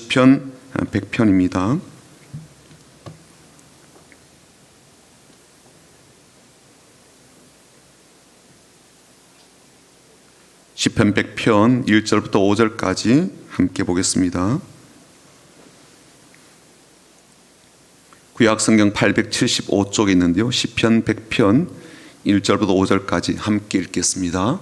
시편 100편입니다. 시편 100편 1절부터 5절까지 함께 보겠습니다. 구약성경 875쪽에 있는데요. 시편 100편 1절부터 5절까지 함께 읽겠습니다.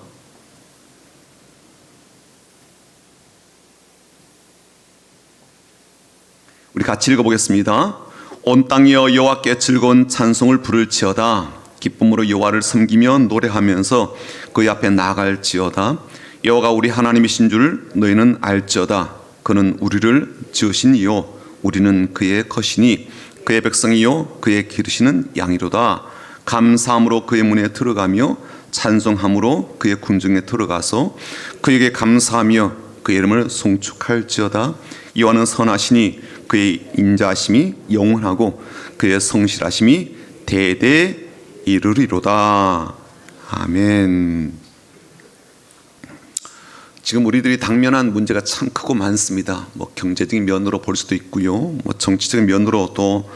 우리 같이 읽어보겠습니다. 온 땅이여 여호와께 즐거운 찬송을 부를지어다. 기쁨으로 여호와를 섬기며 노래하면서 그의 앞에 나아갈지어다. 여호와가 우리 하나님이신 줄 너희는 알지어다. 그는 우리를 지으신 이요 우리는 그의 것이니 그의 백성이요 그의 기르시는 양이로다. 감사함으로 그의 문에 들어가며 찬송함으로 그의 궁정에 들어가서 그에게 감사하며 그의 이름을 송축할지어다. 여호와는 선하시니 그의 인자하심이 영원하고 그의 성실하심이 대대 이르리로다. 아멘. 지금 우리들이 당면한 문제가 참 크고 많습니다. 경제적인 면으로 볼 수도 있고요, 정치적인 면으로 또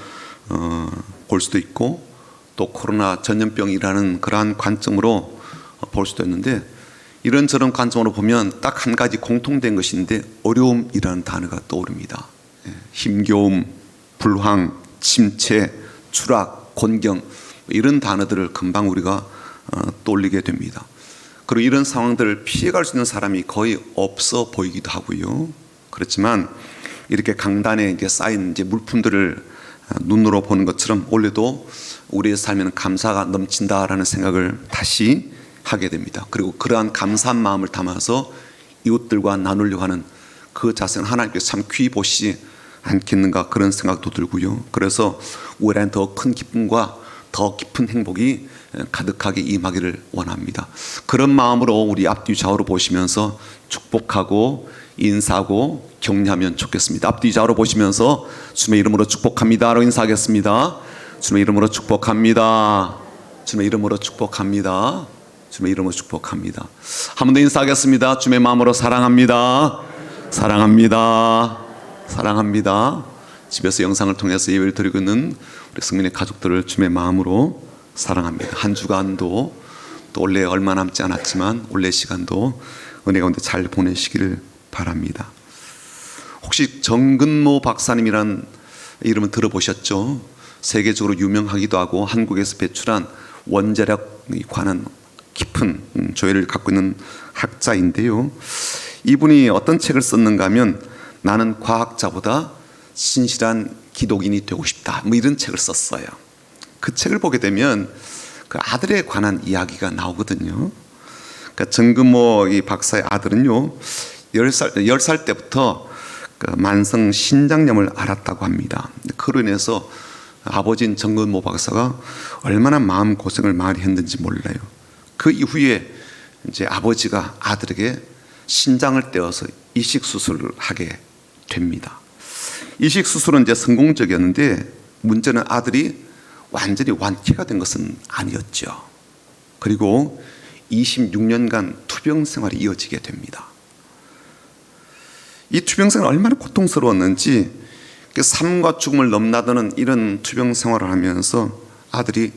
볼 수도 있고, 또 코로나 전염병이라는 그러한 관점으로 볼 수도 있는데, 이런저런 관점으로 보면 딱 한 가지 공통된 것인데 어려움이라는 단어가 떠오릅니다. 힘겨움, 불황, 침체, 추락, 곤경, 이런 단어들을 금방 우리가 떠올리게 됩니다. 그리고 이런 상황들을 피해갈 수 있는 사람이 거의 없어 보이기도 하고요. 그렇지만 이렇게 강단에 이제 쌓인 이제 물품들을 눈으로 보는 것처럼 원래도 우리의 삶에는 감사가 넘친다라는 생각을 다시 하게 됩니다. 그리고 그러한 감사한 마음을 담아서 이웃들과 나누려고 하는 그 자세는 하나님께서 참 귀히 보시지 않겠는가, 그런 생각도 들고요. 그래서 우리는 더 큰 기쁨과 더 깊은 행복이 가득하게 임하기를 원합니다. 그런 마음으로 우리 앞뒤 좌우로 보시면서 축복하고 인사하고 격려하면 좋겠습니다. 앞뒤 좌우로 보시면서 주님의 이름으로 축복합니다라고 인사하겠습니다. 주님의 이름으로 축복합니다. 주님의 이름으로 축복합니다. 주님의 이름으로 축복합니다. 한 번 더 인사하겠습니다. 주님의 마음으로 사랑합니다. 사랑합니다. 사랑합니다. 집에서 영상을 통해서 예배를 드리고 있는 우리 성민의 가족들을 주님의 마음으로 사랑합니다. 한 주간도 또 올해 얼마 남지 않았지만 올해 시간도 은혜 가운데 잘 보내시기를 바랍니다. 혹시 정근모 박사님이란 이름을 들어보셨죠? 세계적으로 유명하기도 하고 한국에서 배출한 원자력에 관한 깊은 조예를 갖고 있는 학자인데요. 이분이 어떤 책을 썼는가 하면 나는 과학자보다 신실한 기독인이 되고 싶다, 이런 책을 썼어요. 그 책을 보게 되면 그 아들에 관한 이야기가 나오거든요. 그러니까 정근모 이 박사의 아들은요 10살 때부터 그 만성 신장염을 앓았다고 합니다. 그로 인해서 아버지인 정근모 박사가 얼마나 마음고생을 많이 했는지 몰라요. 그 이후에 이제 아버지가 아들에게 신장을 떼어서 이식 수술을 하게 됩니다. 이식 수술은 이제 성공적이었는데 문제는 아들이 완전히 완쾌가 된 것은 아니었죠. 그리고 26년간 투병 생활이 이어지게 됩니다. 이 투병 생활 얼마나 고통스러웠는지, 삶과 죽음을 넘나드는 이런 투병 생활을 하면서 아들이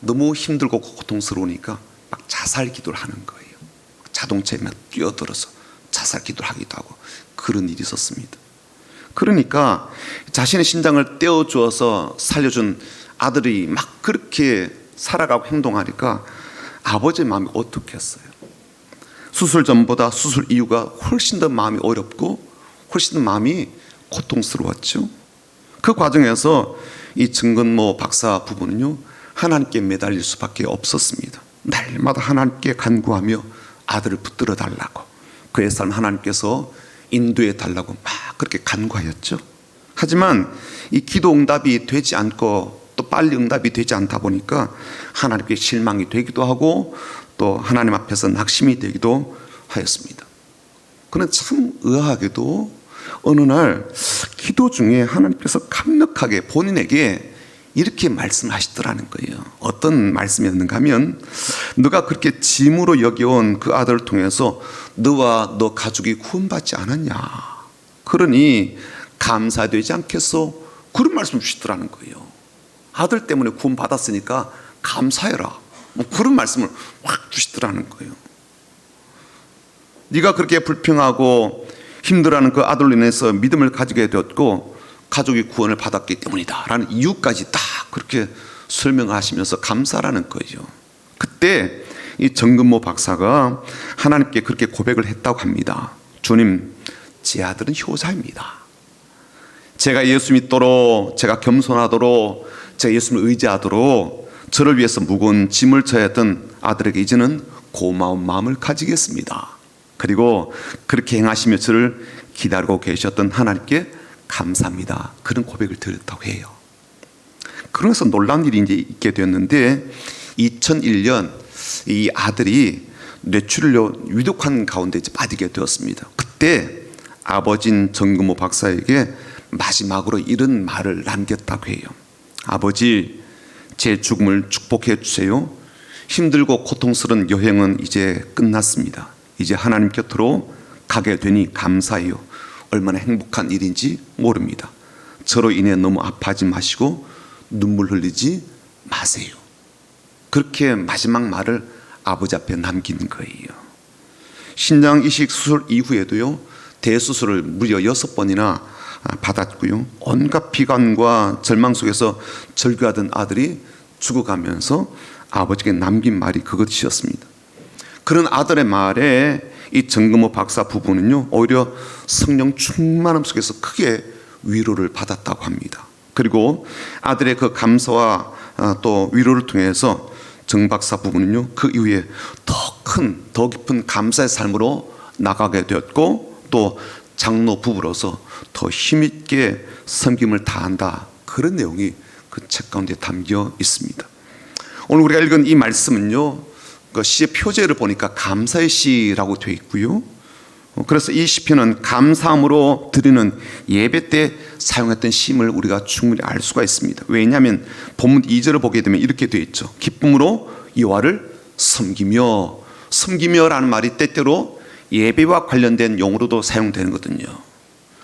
너무 힘들고 고통스러우니까 막 자살 기도를 하는 거예요. 자동차에 막 뛰어들어서 자살 기도를 하기도 하고 그런 일이 있었습니다. 그러니까 자신의 신장을 떼어주어서 살려준 아들이 막 그렇게 살아가고 행동하니까 아버지의 마음이 어떻겠어요? 수술 전보다 수술 이후가 훨씬 더 마음이 어렵고 훨씬 더 마음이 고통스러웠죠. 그 과정에서 이 정근모 박사 부부는요 하나님께 매달릴 수밖에 없었습니다. 날마다 하나님께 간구하며 아들을 붙들어 달라고, 그의 삶 하나님께서 인도해 달라고 막 그렇게 간구하였죠. 하지만 이 기도 응답이 되지 않고 또 빨리 응답이 되지 않다 보니까 하나님께 실망이 되기도 하고 또 하나님 앞에서 낙심이 되기도 하였습니다. 그는 참 의아하게도 어느 날 기도 중에 하나님께서 강력하게 본인에게 이렇게 말씀하시더라는 거예요. 어떤 말씀이었는가 하면, 너가 그렇게 짐으로 여겨온 그 아들을 통해서 너와 너 가족이 구원받지 않았냐. 그러니 감사해야 되지 않겠소? 그런 말씀 주시더라는 거예요. 아들 때문에 구원 받았으니까 감사해라, 뭐 그런 말씀을 확 주시더라는 거예요. 네가 그렇게 불평하고 힘들어하는 그 아들로 인해서 믿음을 가지게 되었고 가족이 구원을 받았기 때문이다 라는 이유까지 딱 그렇게 설명하시면서 감사라는 거예요. 그때 이 정근모 박사가 하나님께 그렇게 고백을 했다고 합니다. 주님, 제 아들은 효자입니다. 제가 예수 믿도록, 제가 겸손하도록, 제가 예수님을 의지하도록 저를 위해서 무거운 짐을 져야 했던 아들에게 이제는 고마운 마음을 가지겠습니다. 그리고 그렇게 행하시며 저를 기다리고 계셨던 하나님께 감사합니다. 그런 고백을 드렸다고 해요. 그래서 놀라운 일이 이제 있게 되었는데 2001년 이 아들이 뇌출혈로 위독한 가운데 이제 빠지게 되었습니다. 그때 아버지인 정근모 박사에게 마지막으로 이런 말을 남겼다고 해요. 아버지, 제 죽음을 축복해 주세요. 힘들고 고통스러운 여행은 이제 끝났습니다. 이제 하나님 곁으로 가게 되니 감사해요. 얼마나 행복한 일인지 모릅니다. 저로 인해 너무 아파하지 마시고 눈물 흘리지 마세요. 그렇게 마지막 말을 아버지 앞에 남긴 거예요. 신장 이식 수술 이후에도요, 대수술을 무려 6번이나 받았고요, 온갖 비관과 절망 속에서 절규하던 아들이 죽어가면서 아버지에게 남긴 말이 그것이었습니다. 그런 아들의 말에 이 정근모 박사 부부는요, 오히려 성령 충만함 속에서 크게 위로를 받았다고 합니다. 그리고 아들의 그 감사와 또 위로를 통해서 정 박사 부부는요, 그 이후에 더 깊은 감사의 삶으로 나가게 되었고, 또 장로 부부로서 더 힘있게 섬김을 다한다, 그런 내용이 그 책 가운데 담겨 있습니다. 오늘 우리가 읽은 이 말씀은요, 그 시의 표제를 보니까 감사의 시라고 되어 있고요, 그래서 이 시편은 감사함으로 드리는 예배 때 사용했던 시임을 우리가 충분히 알 수가 있습니다. 왜냐하면 본문 2절을 보게 되면 이렇게 되어 있죠. 기쁨으로 여호와를 섬기며라는 말이 때때로 예배와 관련된 용어로도 사용되는 거거든요.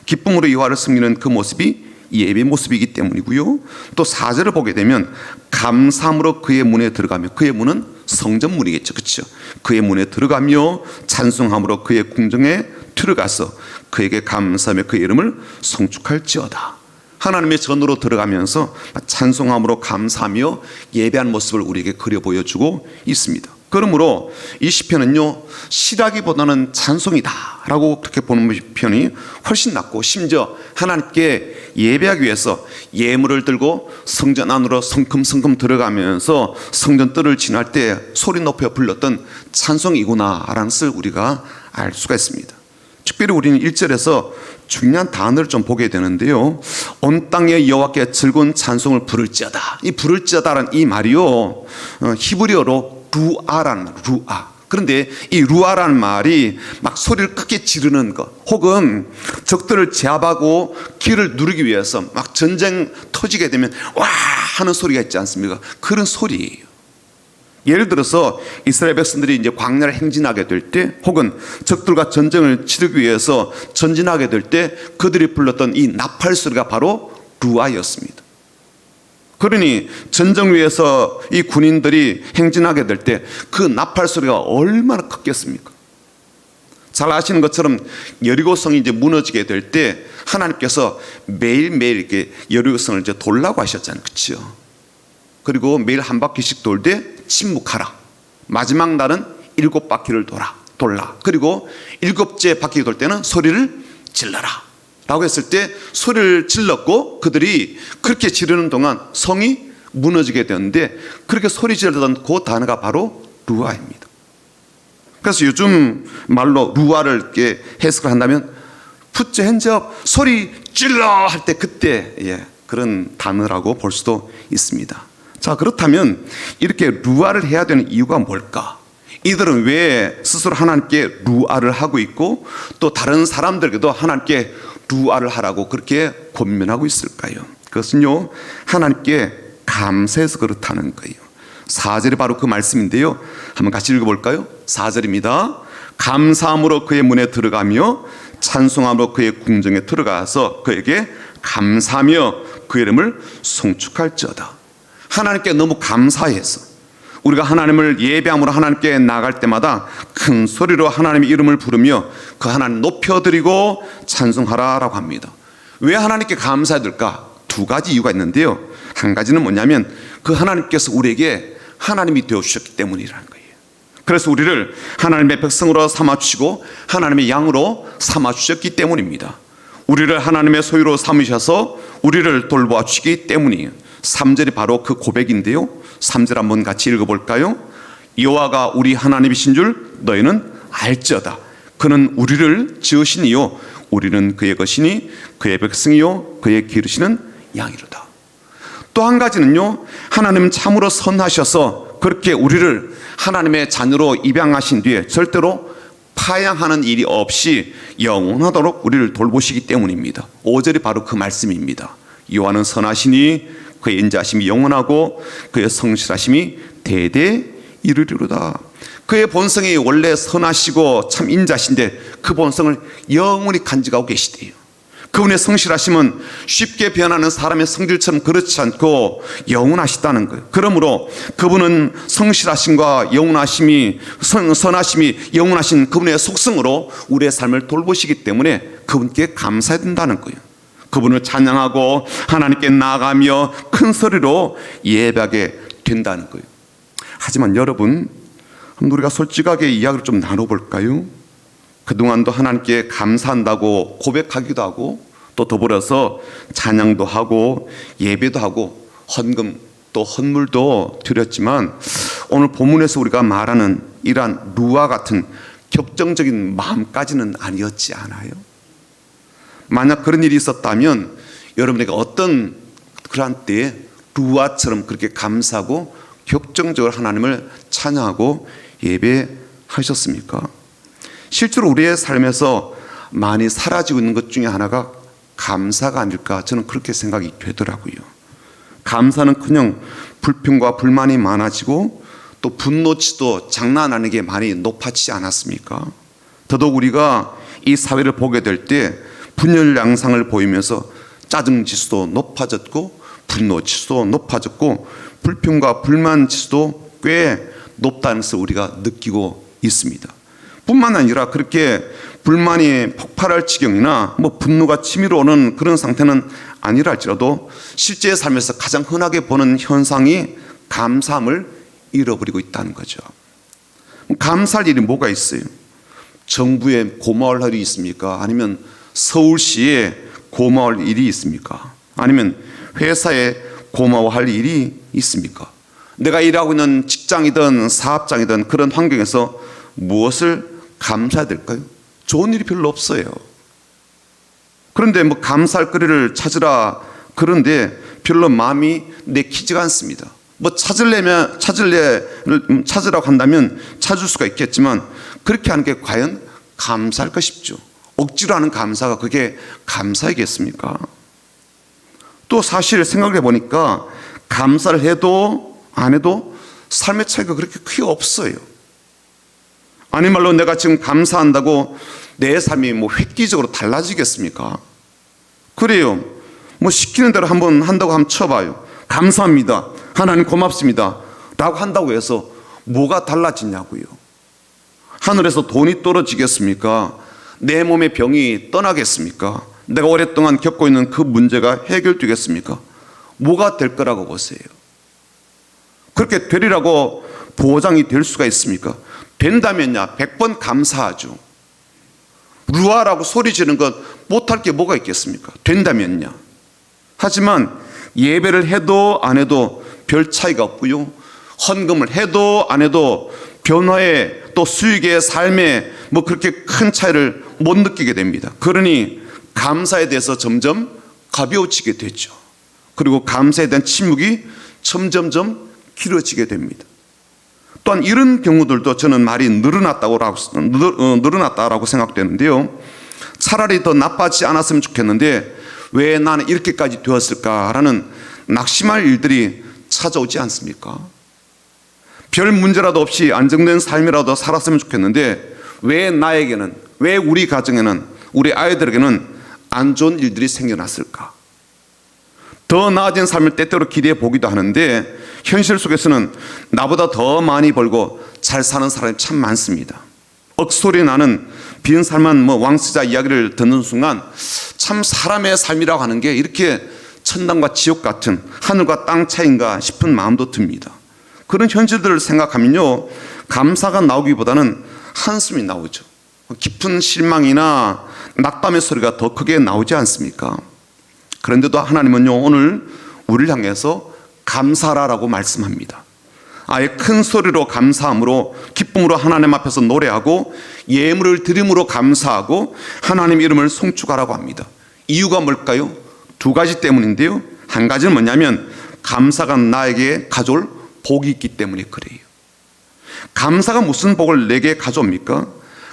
기쁨으로 여호와를 섬기는 그 모습이 예배 모습이기 때문이고요, 또 4절을 보게 되면 감사함으로 그의 문에 들어가며, 그의 문은 성전문이겠죠, 그렇죠? 그의 문에 들어가며 찬송함으로 그의 궁정에 들어가서 그에게 감사하며 그의 이름을 송축할지어다. 하나님의 전으로 들어가면서 찬송함으로 감사하며 예배한 모습을 우리에게 그려 보여주고 있습니다. 그러므로 이 시편은요, 시라기보다는 찬송이다라고 그렇게 보는 편이 훨씬 낫고, 심지어 하나님께 예배하기 위해서 예물을 들고 성전 안으로 성큼성큼 들어가면서 성전 뜰을 지날 때 소리 높여 불렀던 찬송이구나라는 것을 우리가 알 수가 있습니다. 특별히 우리는 1절에서 중요한 단어를 좀 보게 되는데요, 온 땅에 여호와께 즐거운 찬송을 부를지어다. 이 부를지어다라는 이 말이요, 히브리어로 루아라는 말, 루아. 그런데 이 루아라는 말이 막 소리를 크게 지르는 것, 혹은 적들을 제압하고 길을 누르기 위해서 막 전쟁 터지게 되면 와 하는 소리가 있지 않습니까? 그런 소리예요. 예를 들어서 이스라엘 백성들이 이제 광야를 행진하게 될 때, 혹은 적들과 전쟁을 치르기 위해서 전진하게 될 때 그들이 불렀던 이 나팔 소리가 바로 루아였습니다. 그러니 전쟁 위에서 이 군인들이 행진하게 될 때 그 나팔 소리가 얼마나 컸겠습니까? 잘 아시는 것처럼 여리고성이 이제 무너지게 될 때 하나님께서 매일매일 이렇게 여리고성을 이제 돌라고 하셨잖아요, 그렇죠? 그리고 매일 한 바퀴씩 돌되 침묵하라. 마지막 날은 7바퀴를 돌라. 그리고 7째 바퀴 돌 때는 소리를 질러라 라고 했을 때 소리를 질렀고, 그들이 그렇게 지르는 동안 성이 무너지게 되었는데, 그렇게 소리 지르던 그 단어가 바로 루아입니다. 그래서 요즘 말로 루아를 이렇게 해석을 한다면 put your hands up, 소리 질러 할 때 그때 그런 단어라고 볼 수도 있습니다. 자, 그렇다면 이렇게 루아를 해야 되는 이유가 뭘까? 이들은 왜 스스로 하나님께 루아를 하고 있고, 또 다른 사람들에게도 하나님께 루아를 하라고 그렇게 권면하고 있을까요? 그것은요, 하나님께 감사해서 그렇다는 거예요. 4절이 바로 그 말씀인데요, 한번 같이 읽어볼까요? 4절입니다. 감사함으로 그의 문에 들어가며 찬송함으로 그의 궁정에 들어가서 그에게 감사하며 그 이름을 송축할지어다. 하나님께 너무 감사해서 우리가 하나님을 예배함으로 하나님께 나아갈 때마다 큰 소리로 하나님의 이름을 부르며 그 하나님 높여드리고 찬송하라라고 합니다. 왜 하나님께 감사해야 될까? 두 가지 이유가 있는데요. 한 가지는 뭐냐면 그 하나님께서 우리에게 하나님이 되어주셨기 때문이라는 거예요. 그래서 우리를 하나님의 백성으로 삼아주시고 하나님의 양으로 삼아주셨기 때문입니다. 우리를 하나님의 소유로 삼으셔서 우리를 돌보아 주시기 때문이에요. 3절이 바로 그 고백인데요. 3절 한번 같이 읽어볼까요? 여호와가 우리 하나님이신 줄 너희는 알지어다. 그는 우리를 지으시니요 우리는 그의 것이니 그의 백성이요 그의 기르시는 양이로다. 또 한 가지는요, 하나님은 참으로 선하셔서 그렇게 우리를 하나님의 자녀로 입양하신 뒤에 절대로 파양하는 일이 없이 영원하도록 우리를 돌보시기 때문입니다. 5절이 바로 그 말씀입니다. 여호와는 선하시니 그의 인자하심이 영원하고 그의 성실하심이 대대 이르리로다. 그의 본성이 원래 선하시고 참 인자신데 그 본성을 영원히 간직하고 계시대요. 그분의 성실하심은 쉽게 변하는 사람의 성질처럼 그렇지 않고 영원하시다는 거예요. 그러므로 그분은 성실하심과 영원하심이 선하심이 영원하신 그분의 속성으로 우리의 삶을 돌보시기 때문에 그분께 감사해야 된다는 거예요. 그분을 찬양하고 하나님께 나아가며 큰 소리로 예배하게 된다는 거예요. 하지만 여러분, 한번 우리가 솔직하게 이야기를 좀 나눠볼까요? 그동안도 하나님께 감사한다고 고백하기도 하고 또 더불어서 찬양도 하고 예배도 하고 헌금 또 헌물도 드렸지만 오늘 본문에서 우리가 말하는 이러한 루아 같은 격정적인 마음까지는 아니었지 않아요? 만약 그런 일이 있었다면 여러분에게 어떤 그러한 때에 루아처럼 그렇게 감사하고 격정적으로 하나님을 찬양하고 예배하셨습니까? 실제로 우리의 삶에서 많이 사라지고 있는 것 중에 하나가 감사가 아닐까, 저는 그렇게 생각이 되더라고요. 감사는커녕 불평과 불만이 많아지고 또 분노치도 장난 아니게 많이 높아지지 않았습니까? 더더욱 우리가 이 사회를 보게 될 때 분열 양상을 보이면서 짜증 지수도 높아졌고 분노 지수도 높아졌고 불평과 불만 지수도 꽤 높다는 것을 우리가 느끼고 있습니다. 뿐만 아니라 그렇게 불만이 폭발할 지경이나 분노가 치밀어 오는 그런 상태는 아니라 할지라도 실제 삶에서 가장 흔하게 보는 현상이 감사함을 잃어버리고 있다는 거죠. 감사할 일이 뭐가 있어요? 정부에 고마울 일이 있습니까? 아니면 서울시에 고마울 일이 있습니까? 아니면 회사에 고마워할 일이 있습니까? 내가 일하고 있는 직장이든 사업장이든 그런 환경에서 무엇을 감사해야 될까요? 좋은 일이 별로 없어요. 그런데 감사할 거리를 찾으라 그런데 별로 마음이 내키지가 않습니다. 찾으라고 한다면 찾을 수가 있겠지만 그렇게 하는 게 과연 감사할까 싶죠. 억지로 하는 감사가 그게 감사이겠습니까? 또 사실 생각해 보니까 감사를 해도 안 해도 삶의 차이가 그렇게 크게 없어요. 아니 말로 내가 지금 감사한다고 내 삶이 획기적으로 달라지겠습니까? 그래요. 시키는 대로 한번 한다고 한번 쳐봐요. 감사합니다. 하나님 고맙습니다. 라고 한다고 해서 뭐가 달라지냐고요. 하늘에서 돈이 떨어지겠습니까? 내 몸의 병이 떠나겠습니까? 내가 오랫동안 겪고 있는 그 문제가 해결되겠습니까? 뭐가 될 거라고 보세요? 그렇게 되리라고 보장이 될 수가 있습니까? 된다면야 100번 감사하죠. 루아라고 소리 지르는 것 못할 게 뭐가 있겠습니까? 된다면야. 하지만 예배를 해도 안 해도 별 차이가 없고요. 헌금을 해도 안 해도 변화에 또 수익의 삶에 그렇게 큰 차이를 못 느끼게 됩니다. 그러니 감사에 대해서 점점 가벼워지게 되죠. 그리고 감사에 대한 침묵이 점점점 길어지게 됩니다. 또한 이런 경우들도 저는 말이 늘어났다고 생각되는데요. 차라리 더 나빠지지 않았으면 좋겠는데 왜 나는 이렇게까지 되었을까라는 낙심할 일들이 찾아오지 않습니까? 별 문제라도 없이 안정된 삶이라도 살았으면 좋겠는데 왜 나에게는, 왜 우리 가정에는 우리 아이들에게는 안 좋은 일들이 생겨났을까? 더 나아진 삶을 때때로 기대해 보기도 하는데 현실 속에서는 나보다 더 많이 벌고 잘 사는 사람이 참 많습니다. 억소리 나는 빈살만 왕세자 이야기를 듣는 순간 참 사람의 삶이라고 하는 게 이렇게 천당과 지옥 같은 하늘과 땅 차이인가 싶은 마음도 듭니다. 그런 현실들을 생각하면요, 감사가 나오기보다는 한숨이 나오죠. 깊은 실망이나 낙담의 소리가 더 크게 나오지 않습니까? 그런데도 하나님은요, 오늘 우리를 향해서 감사라라고 말씀합니다. 아예 큰 소리로 감사함으로 기쁨으로 하나님 앞에서 노래하고 예물을 드림으로 감사하고 하나님 이름을 송축하라고 합니다. 이유가 뭘까요? 두 가지 때문인데요. 한 가지는 뭐냐면 감사가 나에게 가져올 복이 있기 때문에 그래요. 감사가 무슨 복을 내게 가져옵니까?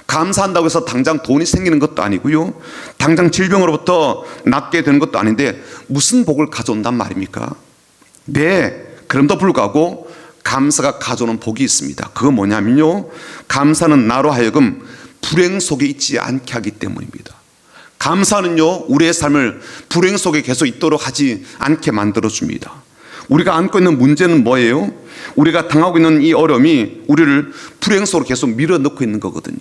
감사한다고 해서 당장 돈이 생기는 것도 아니고요, 당장 질병으로부터 낫게 되는 것도 아닌데 무슨 복을 가져온단 말입니까? 네, 그럼에도 불구하고 감사가 가져오는 복이 있습니다. 그건 뭐냐면요, 감사는 나로 하여금 불행 속에 있지 않게 하기 때문입니다. 감사는요, 우리의 삶을 불행 속에 계속 있도록 하지 않게 만들어줍니다. 우리가 안고 있는 문제는 뭐예요? 우리가 당하고 있는 이 어려움이 우리를 불행 속으로 계속 밀어넣고 있는 거거든요.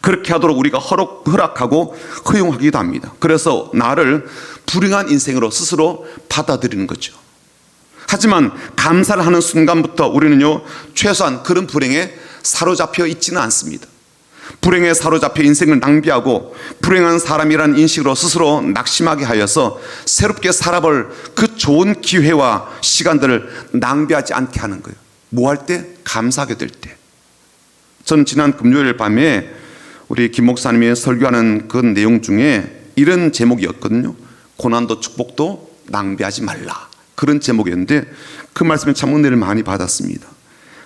그렇게 하도록 우리가 허락하고 허용하기도 합니다. 그래서 나를 불행한 인생으로 스스로 받아들이는 거죠. 하지만 감사를 하는 순간부터 우리는요, 최소한 그런 불행에 사로잡혀 있지는 않습니다. 불행에 사로잡혀 인생을 낭비하고 불행한 사람이라는 인식으로 스스로 낙심하게 하여서 새롭게 살아볼 그 좋은 기회와 시간들을 낭비하지 않게 하는 거예요. 뭐 할 때? 감사하게 될 때. 저는 지난 금요일 밤에 우리 김 목사님이 설교하는 그 내용 중에 이런 제목이었거든요. 고난도 축복도 낭비하지 말라, 그런 제목이었는데 그 말씀에 참 은혜를 많이 받았습니다.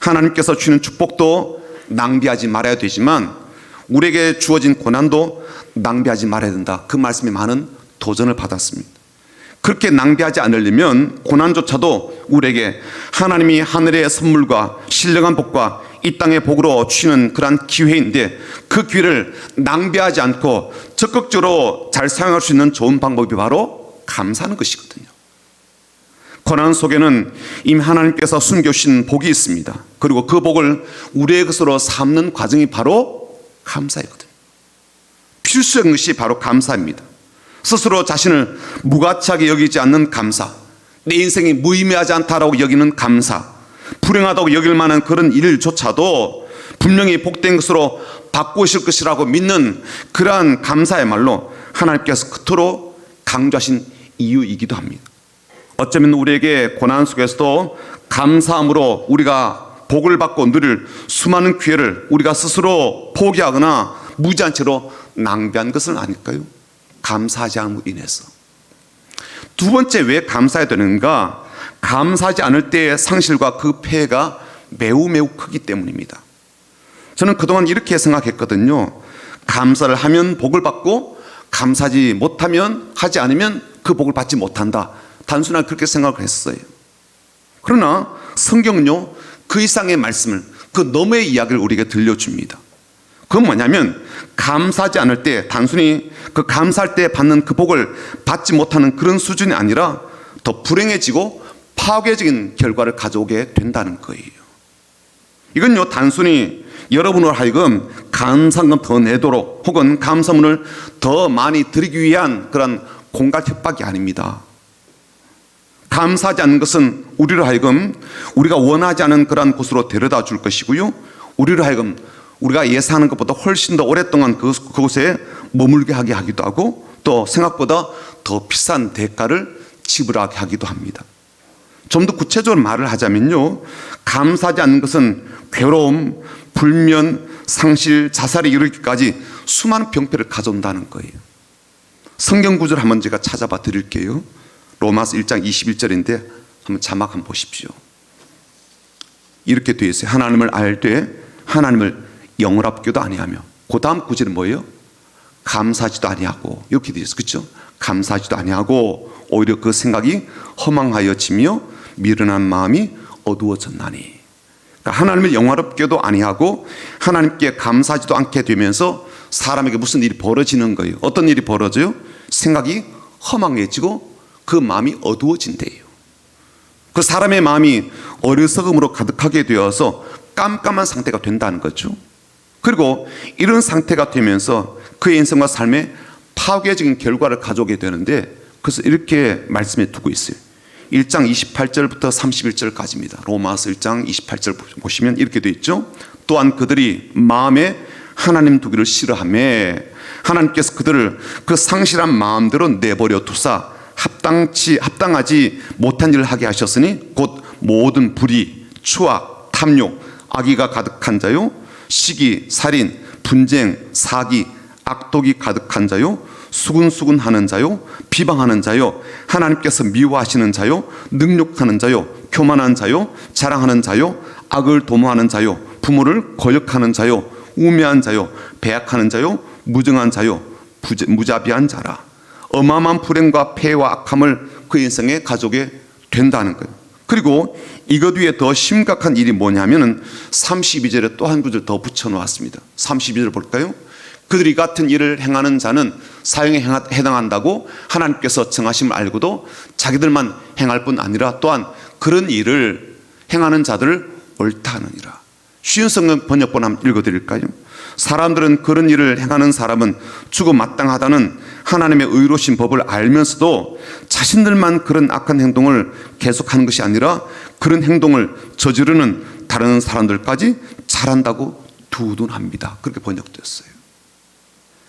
하나님께서 주시는 축복도 낭비하지 말아야 되지만 우리에게 주어진 고난도 낭비하지 말아야 된다, 그 말씀에 많은 도전을 받았습니다. 그렇게 낭비하지 않으려면 고난조차도 우리에게 하나님이 하늘의 선물과 신령한 복과 이 땅의 복으로 주시는 그러한 기회인데 그 기회를 낭비하지 않고 적극적으로 잘 사용할 수 있는 좋은 방법이 바로 감사하는 것이거든요. 고난 속에는 이미 하나님께서 숨겨주신 복이 있습니다. 그리고 그 복을 우리의 것으로 삼는 과정이 바로 감사이거든요. 필수적인 것이 바로 감사입니다. 스스로 자신을 무가치하게 여기지 않는 감사, 내 인생이 무의미하지 않다라고 여기는 감사, 불행하다고 여길 만한 그런 일조차도 분명히 복된 것으로 바꾸실 것이라고 믿는 그러한 감사야말로 하나님께서 그토록 강조하신 이유이기도 합니다. 어쩌면 우리에게 고난 속에서도 감사함으로 우리가 복을 받고 누릴 수많은 기회를 우리가 스스로 포기하거나 무지한 채로 낭비한 것은 아닐까요? 감사하지 않음으로 인해서. 두 번째, 왜 감사해야 되는가? 감사하지 않을 때의 상실과 그 폐해가 매우 크기 때문입니다. 저는 그동안 이렇게 생각했거든요. 감사를 하면 복을 받고 감사하지 못하면, 하지 않으면 그 복을 받지 못한다, 단순하게 그렇게 생각을 했어요. 그러나 성경은요, 그 이상의 말씀을, 그 너머의 이야기를 우리에게 들려줍니다. 그건 뭐냐면 감사하지 않을 때 단순히 그 감사할 때 받는 그 복을 받지 못하는 그런 수준이 아니라 더 불행해지고 파괴적인 결과를 가져오게 된다는 거예요. 이건요, 단순히 여러분을 하여금 감사금 더 내도록 혹은 감사문을 더 많이 드리기 위한 그런 공갈 협박이 아닙니다. 감사하지 않는 것은 우리를 하여금 우리가 원하지 않은 그러한 곳으로 데려다 줄 것이고요, 우리를 하여금 우리가 예상하는 것보다 훨씬 더 오랫동안 그곳에 머물게 하게 하기도 하고 또 생각보다 더 비싼 대가를 지불하게 하기도 합니다. 좀 더 구체적으로 말을 하자면요, 감사하지 않는 것은 괴로움, 불면, 상실, 자살에 이르기까지 수많은 병폐를 가져온다는 거예요. 성경 구절을 한번 제가 찾아봐 드릴게요. 로마서 1장 21절인데 한번 자막 한번 보십시오. 이렇게 되어 있어요. 하나님을 알 때 하나님을 영원합교도 아니하며, 그 다음 구절은 뭐예요? 감사하지도 아니하고, 이렇게 되어 있어요. 그렇죠? 감사하지도 아니하고 오히려 그 생각이 허망하여지며 미련한 마음이 어두워졌나니. 그러니까 하나님을 영화롭게도 아니하고 하나님께 감사하지도 않게 되면서 사람에게 무슨 일이 벌어지는 거예요. 어떤 일이 벌어져요? 생각이 허망해지고 그 마음이 어두워진대요. 그 사람의 마음이 어리석음으로 가득하게 되어서 깜깜한 상태가 된다는 거죠. 그리고 이런 상태가 되면서 그의 인생과 삶에 파괴적인 결과를 가져오게 되는데, 그래서 이렇게 말씀해 두고 있어요. 1장 28절부터 31절까지입니다. 로마서 1장 28절 보시면 이렇게 되어 있죠. 또한 그들이 마음에 하나님 두기를 싫어하며 하나님께서 그들을 그 상실한 마음대로 내버려 두사 합당하지 못한 일을 하게 하셨으니 곧 모든 불의, 추악, 탐욕, 악의가 가득한 자요, 시기, 살인, 분쟁, 사기, 악독이 가득한 자요, 수군수군하는 자요, 비방하는 자요, 하나님께서 미워하시는 자요, 능욕하는 자요, 교만한 자요, 자랑하는 자요, 악을 도모하는 자요, 부모를 거역하는 자요, 우매한 자요, 배약하는 자요, 무정한 자요, 무자비한 자라. 어마어마한 불행과 폐해와 악함을 그 인생에 가져오게 된다는 거예요. 그리고 이것 위에 더 심각한 일이 뭐냐면은 32절에 또 한 구절 더 붙여놓았습니다. 32절 볼까요? 그들이 같은 일을 행하는 자는 사형에 해당한다고 하나님께서 정하심을 알고도 자기들만 행할 뿐 아니라 또한 그런 일을 행하는 자들을 옳다 하느니라. 쉬운 성경 번역본 한번 읽어드릴까요? 사람들은 그런 일을 행하는 사람은 죽어 마땅하다는 하나님의 의로우신 법을 알면서도 자신들만 그런 악한 행동을 계속하는 것이 아니라 그런 행동을 저지르는 다른 사람들까지 잘한다고 두둔합니다. 그렇게 번역됐어요.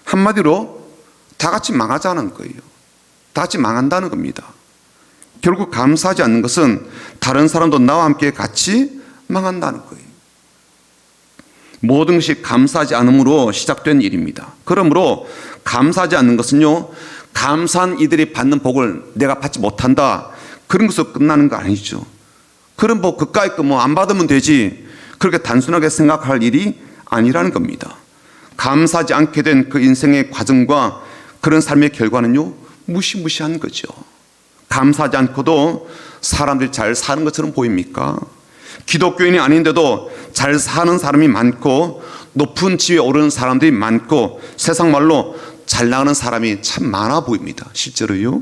한마디로 다 같이 망하자는 거예요. 다 같이 망한다는 겁니다. 결국 감사하지 않는 것은 다른 사람도 나와 함께 같이 망한다는 거예요. 모든 것이 감사하지 않음으로 시작된 일입니다. 그러므로 감사하지 않는 것은요, 감사한 이들이 받는 복을 내가 받지 못한다, 그런 것으로 끝나는 거 아니죠. 그런 복 그까이 거 뭐 안 받으면 되지, 그렇게 단순하게 생각할 일이 아니라는 겁니다. 감사하지 않게 된 그 인생의 과정과 그런 삶의 결과는요, 무시무시한 거죠. 감사하지 않고도 사람들이 잘 사는 것처럼 보입니까? 기독교인이 아닌데도 잘 사는 사람이 많고 높은 지위에 오르는 사람들이 많고 세상 말로 잘 나가는 사람이 참 많아 보입니다. 실제로요.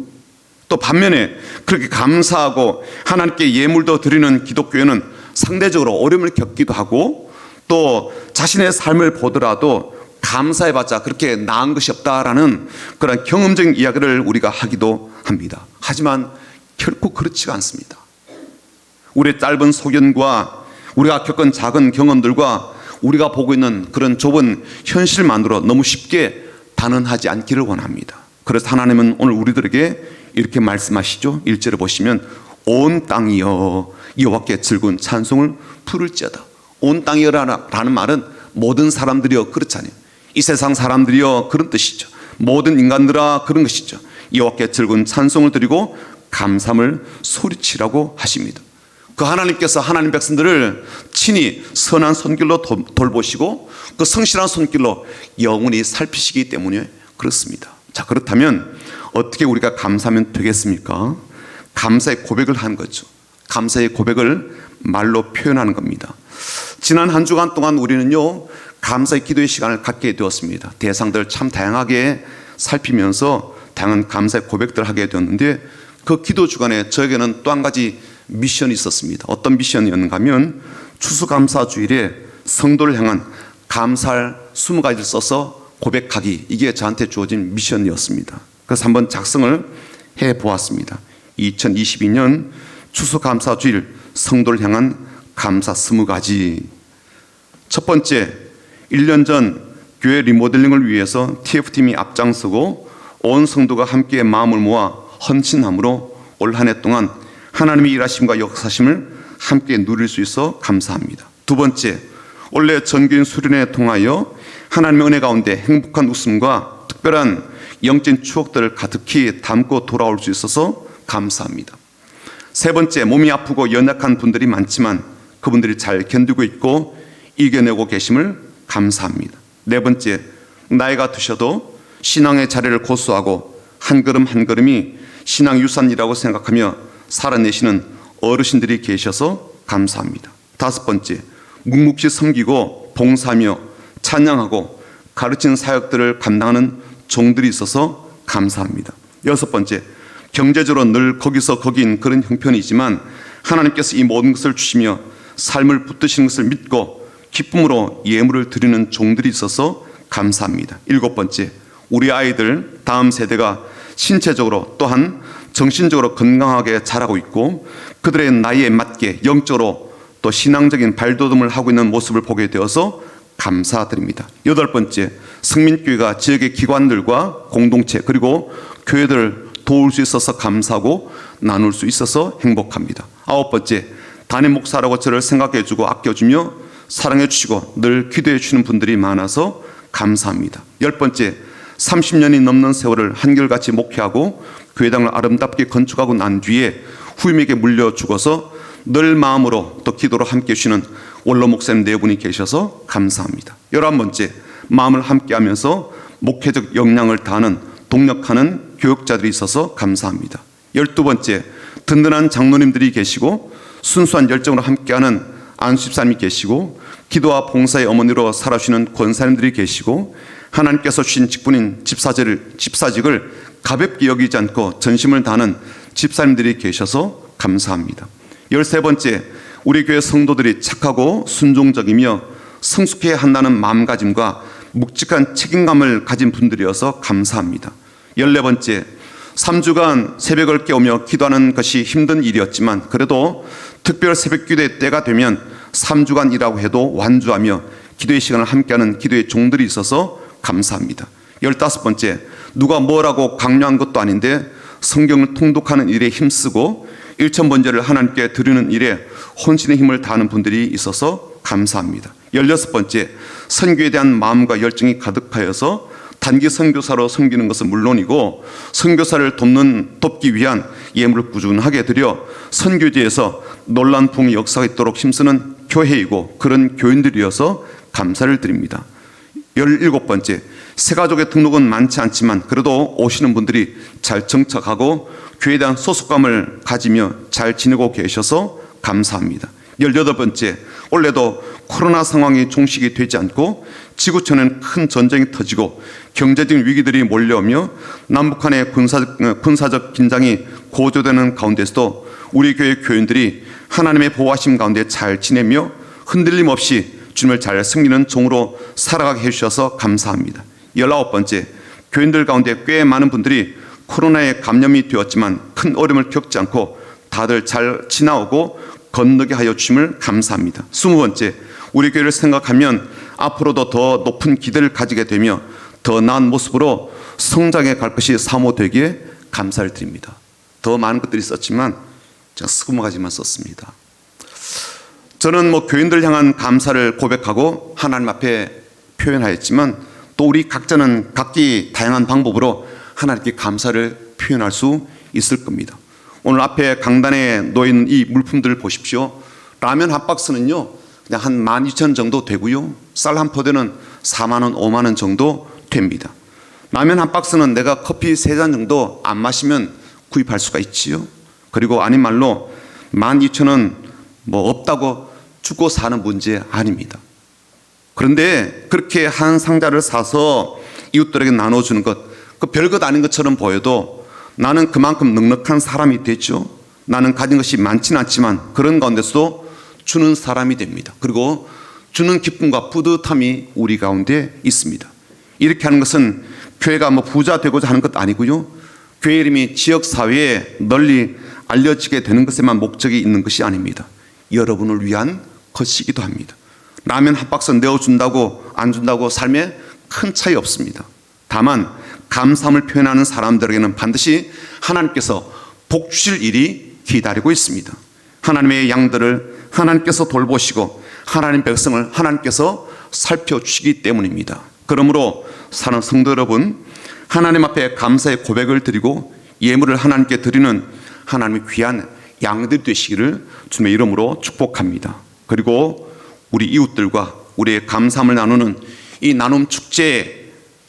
또 반면에 그렇게 감사하고 하나님께 예물도 드리는 기독교인은 상대적으로 어려움을 겪기도 하고 또 자신의 삶을 보더라도 감사해봤자 그렇게 나은 것이 없다라는 그런 경험적인 이야기를 우리가 하기도 합니다. 하지만 결코 그렇지가 않습니다. 우리의 짧은 소견과 우리가 겪은 작은 경험들과 우리가 보고 있는 그런 좁은 현실만으로 너무 쉽게 단언하지 않기를 원합니다. 그래서 하나님은 오늘 우리들에게 이렇게 말씀하시죠. 1절에 보시면 온 땅이여 여호와께 즐거운 찬송을 부를지어다. 온 땅이여라는 말은 모든 사람들이여 그렇잖아요. 이 세상 사람들이여 그런 뜻이죠. 모든 인간들아 그런 것이죠. 여호와께 즐거운 찬송을 드리고 감사함을 소리치라고 하십니다. 그 하나님께서 하나님 백성들을 친히 선한 손길로 돌보시고 그 성실한 손길로 영원히 살피시기 때문에 그렇습니다. 자, 그렇다면 어떻게 우리가 감사하면 되겠습니까? 감사의 고백을 하는 거죠. 감사의 고백을 말로 표현하는 겁니다. 지난 한 주간 동안 우리는요, 감사의 기도의 시간을 갖게 되었습니다. 대상들 참 다양하게 살피면서 다양한 감사의 고백들을 하게 되었는데 그 기도 주간에 저에게는 또 한 가지 미션이 있었습니다. 어떤 미션이었는가 하면 추수감사주일에 성도를 향한 감사할 20가지를 써서 고백하기, 이게 저한테 주어진 미션이었습니다. 그래서 한번 작성을 해보았습니다. 2022년 추수감사주일 성도를 향한 감사 20가지. 첫 번째, 1년 전 교회 리모델링을 위해서 TF팀이 앞장서고 온 성도가 함께 마음을 모아 헌신함으로 올 한 해 동안 하나님의 일하심과 역사심을 함께 누릴 수 있어 감사합니다. 두 번째, 올해 전교인 수련회 통하여 하나님의 은혜 가운데 행복한 웃음과 특별한 영적인 추억들을 가득히 담고 돌아올 수 있어서 감사합니다. 세 번째, 몸이 아프고 연약한 분들이 많지만 그분들이 잘 견디고 있고 이겨내고 계심을 감사합니다. 네 번째, 나이가 드셔도 신앙의 자리를 고수하고 한 걸음 한 걸음이 신앙 유산이라고 생각하며 살아내시는 어르신들이 계셔서 감사합니다. 다섯 번째, 묵묵히 섬기고 봉사하며 찬양하고 가르치는 사역들을 감당하는 종들이 있어서 감사합니다. 여섯 번째, 경제적으로 늘 거기서 거기인 그런 형편이지만 하나님께서 이 모든 것을 주시며 삶을 붙드시는 것을 믿고 기쁨으로 예물을 드리는 종들이 있어서 감사합니다. 일곱 번째, 우리 아이들 다음 세대가 신체적으로 또한 정신적으로 건강하게 자라고 있고 그들의 나이에 맞게 영적으로 또 신앙적인 발돋움을 하고 있는 모습을 보게 되어서 감사드립니다. 여덟 번째, 성민교회가 지역의 기관들과 공동체 그리고 교회들을 도울 수 있어서 감사하고 나눌 수 있어서 행복합니다. 아홉 번째, 담임 목사라고 저를 생각해주고 아껴주며 사랑해주시고 늘 기도해주시는 분들이 많아서 감사합니다. 열 번째, 30년이 넘는 세월을 한결같이 목회하고 교회당을 아름답게 건축하고 난 뒤에 후임에게 물려주고서 늘 마음으로 또 기도로 함께 해주시는 원로 목사님 네 분이 계셔서 감사합니다. 11번째, 마음을 함께 하면서 목회적 역량을 다하는 동력하는 교육자들이 있어서 감사합니다. 12번째, 든든한 장로님들이 계시고 순수한 열정으로 함께하는 안수집사님이 계시고 기도와 봉사의 어머니로 살아주시는 권사님들이 계시고 하나님께서 주신 직분인 집사직을 가볍게 여기지 않고 전심을 다하는 집사님들이 계셔서 감사합니다. 13번째, 우리 교회 성도들이 착하고 순종적이며 성숙해야 한다는 마음가짐과 묵직한 책임감을 가진 분들이어서 감사합니다. 14번째, 3주간 새벽을 깨우며 기도하는 것이 힘든 일이었지만 그래도 특별 새벽기도의 때가 되면 3주간이라고 해도 완주하며 기도의 시간을 함께하는 기도의 종들이 있어서 감사합니다. 15번째, 누가 뭐라고 강요한 것도 아닌데 성경을 통독하는 일에 힘쓰고 일천번제를 하나님께 드리는 일에 혼신의 힘을 다하는 분들이 있어서 감사합니다. 16번째, 선교에 대한 마음과 열정이 가득하여서 단기 선교사로 섬기는 것은 물론이고 선교사를 돕기 위한 예물을 꾸준하게 드려 선교지에서 놀라운 부흥의 역사가 있도록 힘쓰는 교회이고 그런 교인들이어서 감사를 드립니다. 17번째, 새가족의 등록은 많지 않지만 그래도 오시는 분들이 잘 정착하고 교회에 대한 소속감을 가지며 잘 지내고 계셔서 감사합니다. 18번째, 올해도 코로나 상황이 종식이 되지 않고 지구촌에는 큰 전쟁이 터지고 경제적인 위기들이 몰려오며 남북한의 군사적 긴장이 고조되는 가운데서도 우리 교회 교인들이 하나님의 보호하심 가운데 잘 지내며 흔들림 없이 주님을 잘 섬기는 종으로 살아가게 해주셔서 감사합니다. 19번째, 교인들 가운데 꽤 많은 분들이 코로나에 감염이 되었지만 큰 어려움을 겪지 않고 다들 잘 지나오고 건너게 하여 주심을 감사합니다. 20번째, 우리 교회를 생각하면 앞으로도 더 높은 기대를 가지게 되며 더 나은 모습으로 성장해 갈 것이 사모되기에 감사를 드립니다. 더 많은 것들이 있었지만 제가 20가지만 썼습니다. 저는 교인들 향한 감사를 고백하고 하나님 앞에 표현하였지만 또 우리 각자는 각기 다양한 방법으로 하나님께 감사를 표현할 수 있을 겁니다. 오늘 앞에 강단에 놓인 이 물품들을 보십시오. 라면 한 박스는요 그냥 한 12,000원 정도 되고요, 쌀 한 포대는 4만 원, 5만 원 정도 됩니다. 라면 한 박스는 내가 커피 3잔 정도 안 마시면 구입할 수가 있지요. 그리고 아닌 말로 12,000원 없다고 죽고 사는 문제 아닙니다. 그런데 그렇게 한 상자를 사서 이웃들에게 나눠주는 것, 그 별것 아닌 것처럼 보여도 나는 그만큼 넉넉한 사람이 되죠. 나는 가진 것이 많지는 않지만 그런 가운데서도 주는 사람이 됩니다. 그리고 주는 기쁨과 뿌듯함이 우리 가운데 있습니다. 이렇게 하는 것은 교회가 부자 되고자 하는 것 아니고요, 교회 이름이 지역사회에 널리 알려지게 되는 것에만 목적이 있는 것이 아닙니다. 여러분을 위한 것이기도 합니다. 라면 한 박스 내어준다고 안 준다고 삶에 큰 차이 없습니다. 다만 감사함을 표현하는 사람들에게는 반드시 하나님께서 복 주실 일이 기다리고 있습니다. 하나님의 양들을 하나님께서 돌보시고 하나님 백성을 하나님께서 살펴주시기 때문입니다. 그러므로 사랑하는 성도 여러분, 하나님 앞에 감사의 고백을 드리고 예물을 하나님께 드리는 하나님의 귀한 양들이 되시기를 주님의 이름으로 축복합니다. 그리고 우리 이웃들과 우리의 감사함을 나누는 이 나눔 축제에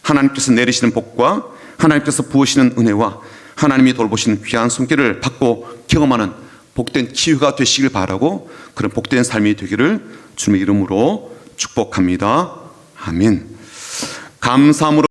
하나님께서 내리시는 복과 하나님께서 부으시는 은혜와 하나님이 돌보시는 귀한 손길을 받고 경험하는 복된 치유가 되시길 바라고 그런 복된 삶이 되기를 주님의 이름으로 축복합니다. 아멘. 감사함으로